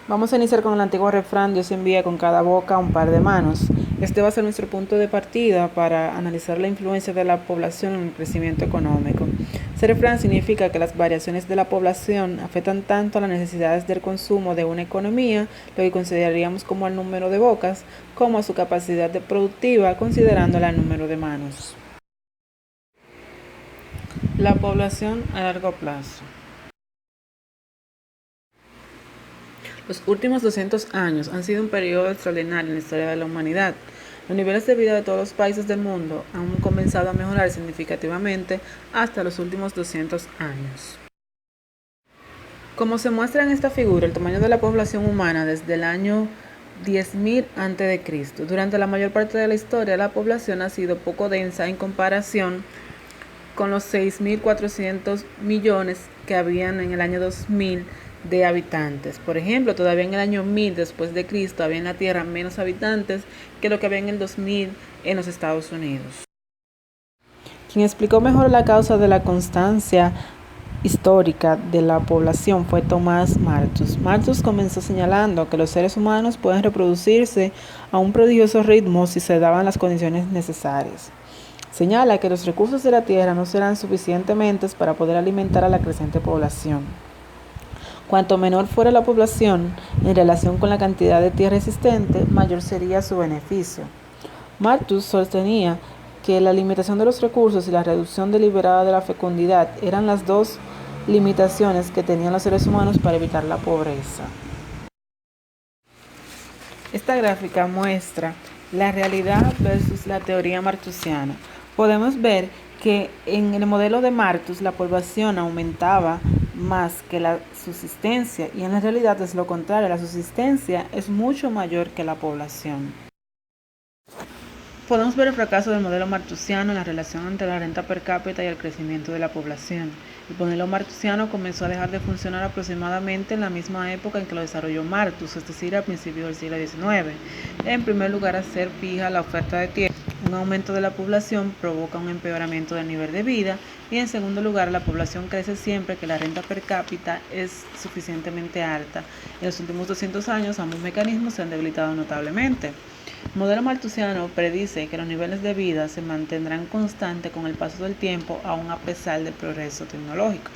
Vamos a iniciar con el antiguo refrán: Dios envía con cada boca un par de manos. Este va a ser nuestro punto de partida para analizar la influencia de la población en el crecimiento económico. Este refrán significa que las variaciones de la población afectan tanto a las necesidades del consumo de una economía, lo que consideraríamos como el número de bocas, como a su capacidad productiva, considerándola el número de manos. La población a largo plazo. Los últimos 200 años han sido un periodo extraordinario en la historia de la humanidad. Los niveles de vida de todos los países del mundo han comenzado a mejorar significativamente hasta los últimos 200 años. Como se muestra en esta figura, el tamaño de la población humana desde el año 10.000 a.C. Durante la mayor parte de la historia, la población ha sido poco densa en comparación con los 6.400 millones que habían en el año 2000 de habitantes. Por ejemplo, todavía en el año 1000 después de Cristo había en la Tierra menos habitantes que lo que había en el 2000 en los Estados Unidos. Quien explicó mejor la causa de la constancia histórica de la población fue Tomás Malthus. Malthus comenzó señalando que los seres humanos pueden reproducirse a un prodigioso ritmo si se daban las condiciones necesarias. Señala que los recursos de la tierra no serán suficientes para poder alimentar a la creciente población. Cuanto menor fuera la población en relación con la cantidad de tierra existente, mayor sería su beneficio. Malthus sostenía que la limitación de los recursos y la reducción deliberada de la fecundidad eran las dos limitaciones que tenían los seres humanos para evitar la pobreza. Esta gráfica muestra la realidad versus la teoría malthusiana. Podemos ver que en el modelo de Malthus la población aumentaba más que la subsistencia, y en la realidad es lo contrario, la subsistencia es mucho mayor que la población. Podemos ver el fracaso del modelo malthusiano en la relación entre la renta per cápita y el crecimiento de la población. El modelo malthusiano comenzó a dejar de funcionar aproximadamente en la misma época en que lo desarrolló Malthus, es decir, al principio del siglo XIX. En primer lugar, hacer fija la oferta de tierra. Un aumento de la población provoca un empeoramiento del nivel de vida, y en segundo lugar, la población crece siempre que la renta per cápita es suficientemente alta. En los últimos 200 años ambos mecanismos se han debilitado notablemente. El modelo malthusiano predice que los niveles de vida se mantendrán constantes con el paso del tiempo, aun a pesar del progreso tecnológico.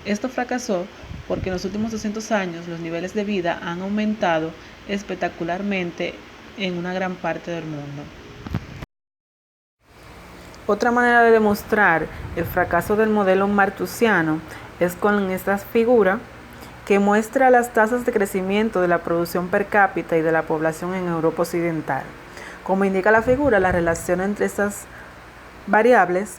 Esto fracasó porque en los últimos 200 años los niveles de vida han aumentado espectacularmente en una gran parte del mundo. Otra manera de demostrar el fracaso del modelo malthusiano es con esta figura, que muestra las tasas de crecimiento de la producción per cápita y de la población en Europa Occidental. Como indica la figura, la relación entre estas variables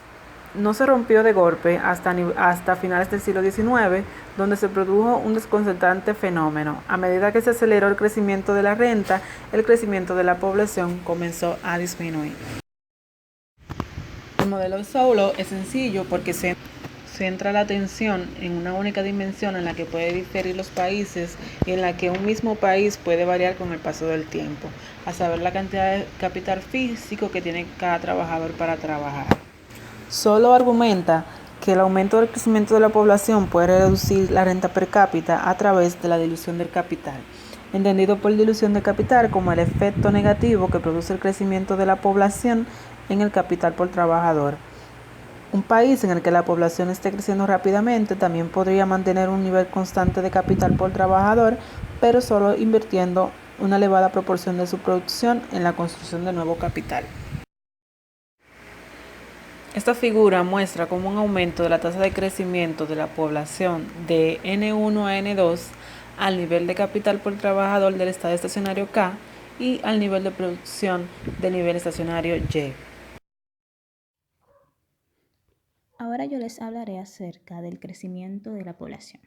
no se rompió de golpe hasta finales del siglo XIX, donde se produjo un desconcertante fenómeno. A medida que se aceleró el crecimiento de la renta, el crecimiento de la población comenzó a disminuir. El modelo de Solow es sencillo porque se centra la atención en una única dimensión en la que puede diferir los países y en la que un mismo país puede variar con el paso del tiempo, a saber la cantidad de capital físico que tiene cada trabajador para trabajar. Solo argumenta que el aumento del crecimiento de la población puede reducir la renta per cápita a través de la dilución del capital, entendido por dilución de capital como el efecto negativo que produce el crecimiento de la población en el capital por trabajador. Un país en el que la población esté creciendo rápidamente también podría mantener un nivel constante de capital por trabajador, pero solo invirtiendo una elevada proporción de su producción en la construcción de nuevo capital. Esta figura muestra cómo un aumento de la tasa de crecimiento de la población de N1 a N2 al nivel de capital por trabajador del estado estacionario K y al nivel de producción del nivel estacionario Y. Ahora yo les hablaré acerca del crecimiento de la población.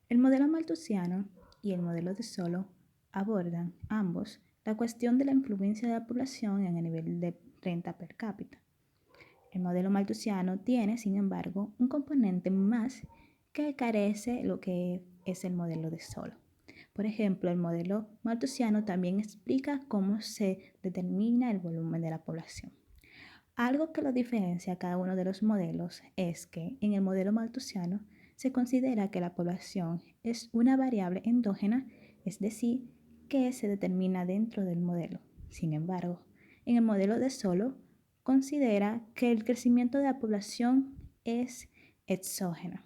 El modelo malthusiano y el modelo de Solow abordan ambos la cuestión de la influencia de la población en el nivel de renta per cápita. El modelo malthusiano tiene, sin embargo, un componente más que carece lo que es el modelo de Solow. Por ejemplo, el modelo malthusiano también explica cómo se determina el volumen de la población. Algo que lo diferencia a cada uno de los modelos es que en el modelo malthusiano se considera que la población es una variable endógena es decir, que se determina dentro del modelo. Sin embargo, en el modelo de Solow considera que el crecimiento de la población es exógeno,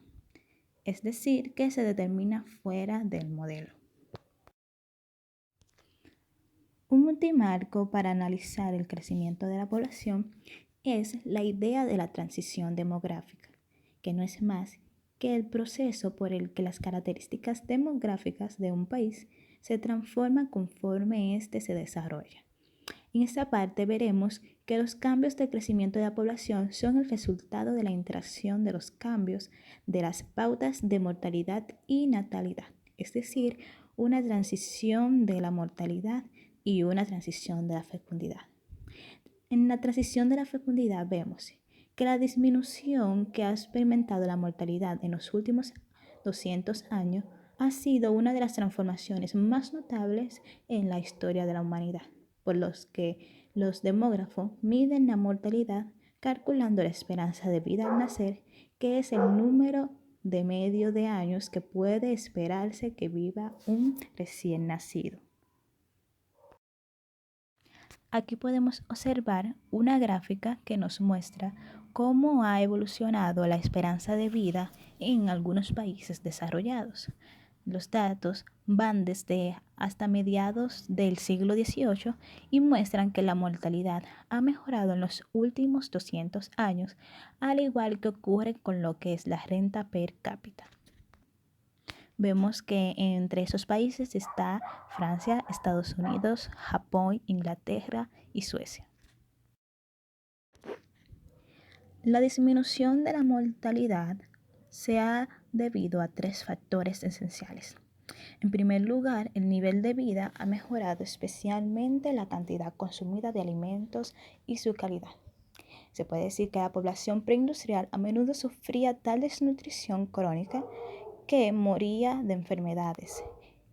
es decir, que se determina fuera del modelo. Un multimarco para analizar el crecimiento de la población es la idea de la transición demográfica, que no es más que el proceso por el que las características demográficas de un país se transforman conforme éste se desarrolla. En esta parte veremos que los cambios de crecimiento de la población son el resultado de la interacción de los cambios de las pautas de mortalidad y natalidad, es decir, una transición de la mortalidad y una transición de la fecundidad. En la transición de la fecundidad vemos que la disminución que ha experimentado la mortalidad en los últimos 200 años ha sido una de las transformaciones más notables en la historia de la humanidad, por los que los demógrafos miden la mortalidad calculando la esperanza de vida al nacer, que es el número de medio de años que puede esperarse que viva un recién nacido. Aquí podemos observar una gráfica que nos muestra cómo ha evolucionado la esperanza de vida en algunos países desarrollados. Los datos van desde hasta mediados del siglo XVIII y muestran que la mortalidad ha mejorado en los últimos 200 años, al igual que ocurre con lo que es la renta per cápita. Vemos que entre esos países está Francia, Estados Unidos, Japón, Inglaterra y Suecia. La disminución de la mortalidad se ha debido a 3 factores esenciales. En primer lugar, el nivel de vida ha mejorado, especialmente la cantidad consumida de alimentos y su calidad. Se puede decir que la población preindustrial a menudo sufría tal desnutrición crónica que moría de enfermedades,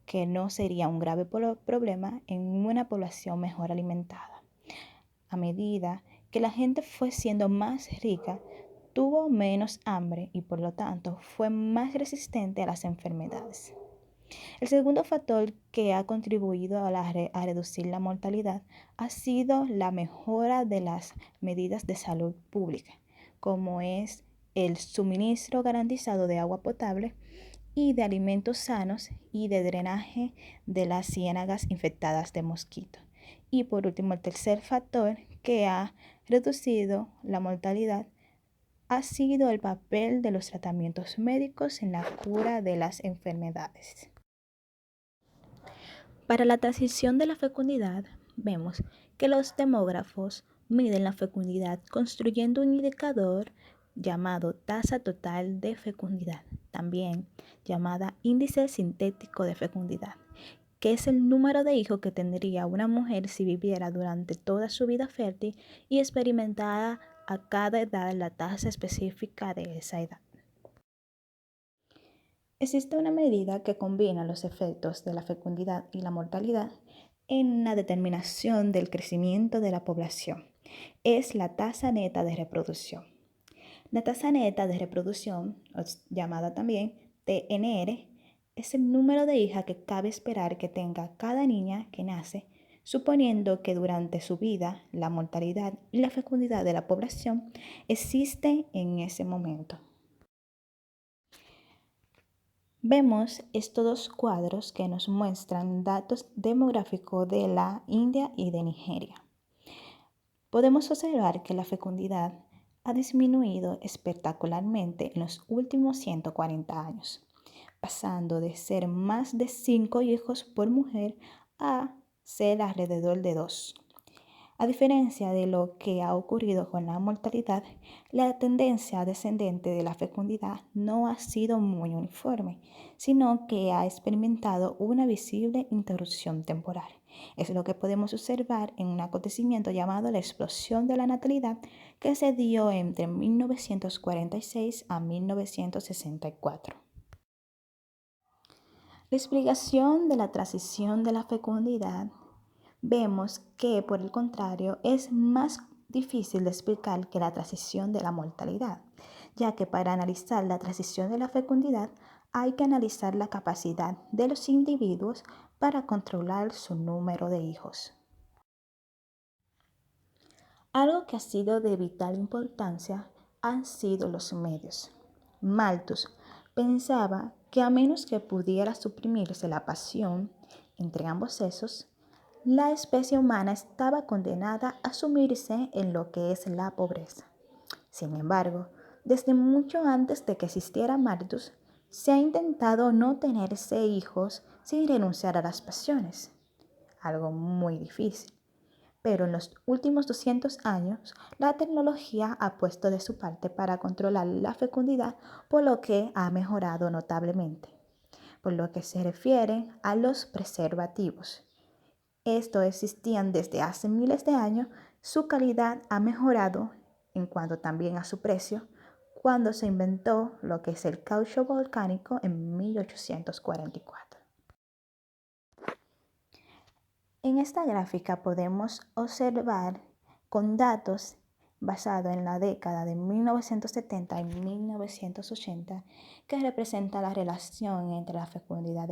que no sería un grave problema en una población mejor alimentada. A medida que la gente fue siendo más rica, tuvo menos hambre y por lo tanto fue más resistente a las enfermedades. El segundo factor que ha contribuido a reducir la mortalidad ha sido la mejora de las medidas de salud pública, como es el suministro garantizado de agua potable y de alimentos sanos y de drenaje de las ciénagas infectadas de mosquitos. Y por último, el tercer factor que ha reducido la mortalidad ha sido el papel de los tratamientos médicos en la cura de las enfermedades. Para la transición de la fecundidad, vemos que los demógrafos miden la fecundidad construyendo un indicador llamado tasa total de fecundidad, también llamada índice sintético de fecundidad, que es el número de hijos que tendría una mujer si viviera durante toda su vida fértil y experimentara a cada edad la tasa específica de esa edad. Existe una medida que combina los efectos de la fecundidad y la mortalidad en la determinación del crecimiento de la población. Es la tasa neta de reproducción. La tasa neta de reproducción, llamada también TNR, es el número de hijas que cabe esperar que tenga cada niña que nace, suponiendo que durante su vida la mortalidad y la fecundidad de la población existen en ese momento. Vemos estos 2 cuadros que nos muestran datos demográficos de la India y de Nigeria. Podemos observar que la fecundidad ha disminuido espectacularmente en los últimos 140 años, pasando de ser más de 5 hijos por mujer a ser alrededor de 2. A diferencia de lo que ha ocurrido con la mortalidad, la tendencia descendente de la fecundidad no ha sido muy uniforme, sino que ha experimentado una visible interrupción temporal. Es lo que podemos observar en un acontecimiento llamado la explosión de la natalidad que se dio entre 1946 a 1964. La explicación de la transición de la fecundidad vemos que, por el contrario, es más difícil de explicar que la transición de la mortalidad, ya que para analizar la transición de la fecundidad hay que analizar la capacidad de los individuos para controlar su número de hijos. Algo que ha sido de vital importancia han sido los medios. Malthus pensaba que a menos que pudiera suprimirse la pasión entre ambos sexos, la especie humana estaba condenada a sumirse en lo que es la pobreza. Sin embargo, desde mucho antes de que existiera Malthus, se ha intentado no tenerse hijos sin renunciar a las pasiones, algo muy difícil. Pero en los últimos 200 años, la tecnología ha puesto de su parte para controlar la fecundidad, por lo que ha mejorado notablemente. Por lo que se refiere a los preservativos. Estos existían desde hace miles de años, su calidad ha mejorado en cuanto también a su precio, cuando se inventó lo que es el caucho volcánico en 1844. En esta gráfica podemos observar con datos basados en la década de 1970 y 1980 que representa la relación entre la fecundidad